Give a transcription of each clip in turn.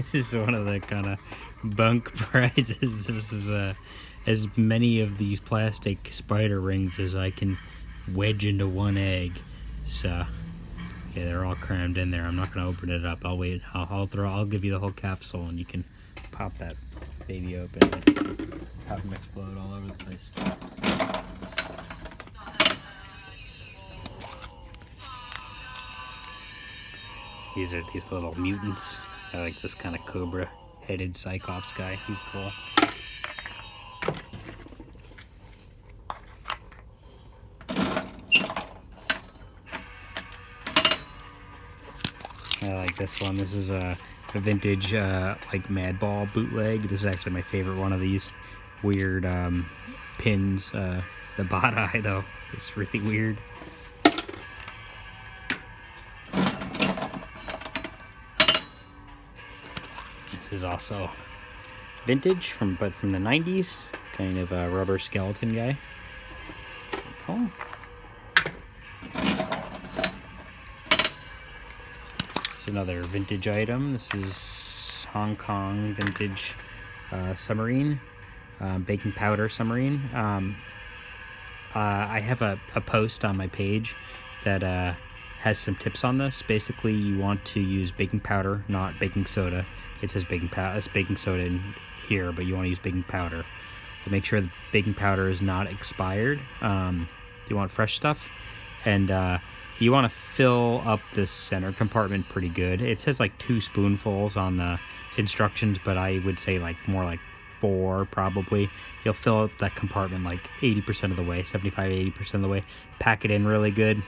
This is one of the kind of bunk prizes. This is as many of these plastic spider rings as I can wedge into one egg. So yeah, they're all crammed in there. I'm not gonna open it up. I'll wait. I'll give you the whole capsule, and you can pop that baby open and have them explode all over the place. These are these little mutants. I like this kind of cobra-headed Cyclops guy. He's cool. I like this one. This is a vintage like Madball bootleg. This is actually my favorite one of these weird pins. The bot eye though, it's really weird. This is also vintage but from the 90s, kind of a rubber skeleton guy. Cool. This is another vintage item. This is Hong Kong vintage submarine, baking powder submarine. I have a post on my page that has some tips on this. Basically, you want to use baking powder, not baking soda. It says it's baking soda in here, but you want to use baking powder. To make sure the baking powder is not expired. You want fresh stuff, and you want to fill up this center compartment pretty good. It says like 2 spoonfuls on the instructions, but I would say like more like 4 probably. You'll fill up that compartment like 80% of the way, 75-80% of the way. Pack it in really good,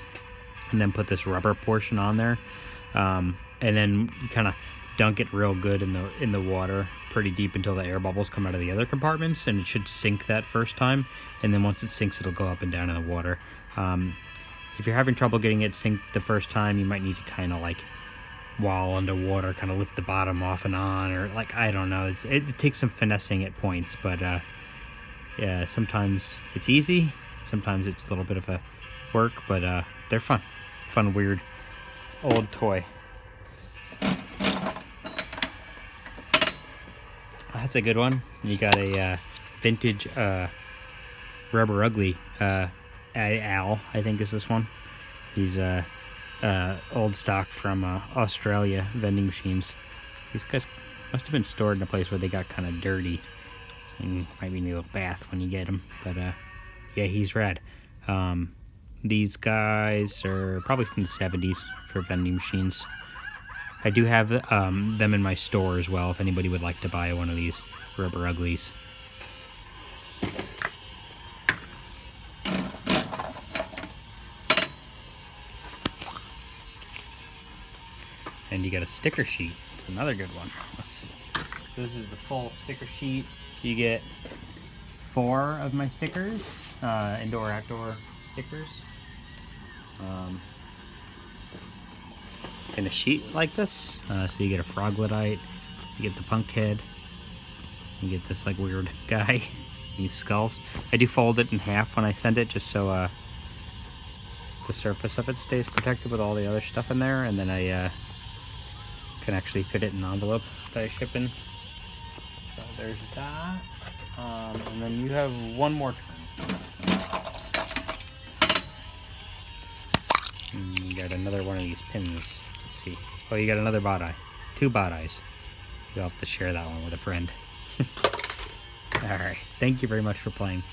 and then put this rubber portion on there, and then you kind of dunk it real good in the water pretty deep until the air bubbles come out of the other compartments, and it should sink that first time, and then once it sinks, it'll go up and down in the water. If you're having trouble getting it synced the first time, you might need to kind of like, while underwater, kind of lift the bottom off and on, or like, I don't know. It takes some finessing at points, but yeah, sometimes it's easy, sometimes it's a little bit of a work, but they're fun, weird old toy. That's a good one. You got a vintage Rubber Ugly Al, I think is this one. He's old stock from Australia vending machines. These guys must have been stored in a place where they got kind of dirty. So you might need a little bath when you get them. But yeah, he's rad. These guys are probably from the 70s for vending machines. I do have them in my store as well if anybody would like to buy one of these Rubber Uglies. And you got a sticker sheet. It's another good one. Let's see. So this is the full sticker sheet. You get 4 of my stickers, indoor-outdoor stickers. In a sheet like this. So you get a Froglodyte, you get the Punkhead, you get this like weird guy, these skulls. I do fold it in half when I send it, just so the surface of it stays protected with all the other stuff in there, and then I can actually fit it in an envelope that I ship in. So there's that. And then you have one more turn. And you got another one of these pins. Let's see. Oh, you got another bot eye. 2 bot eyes. You'll have to share that one with a friend. Alright. Thank you very much for playing.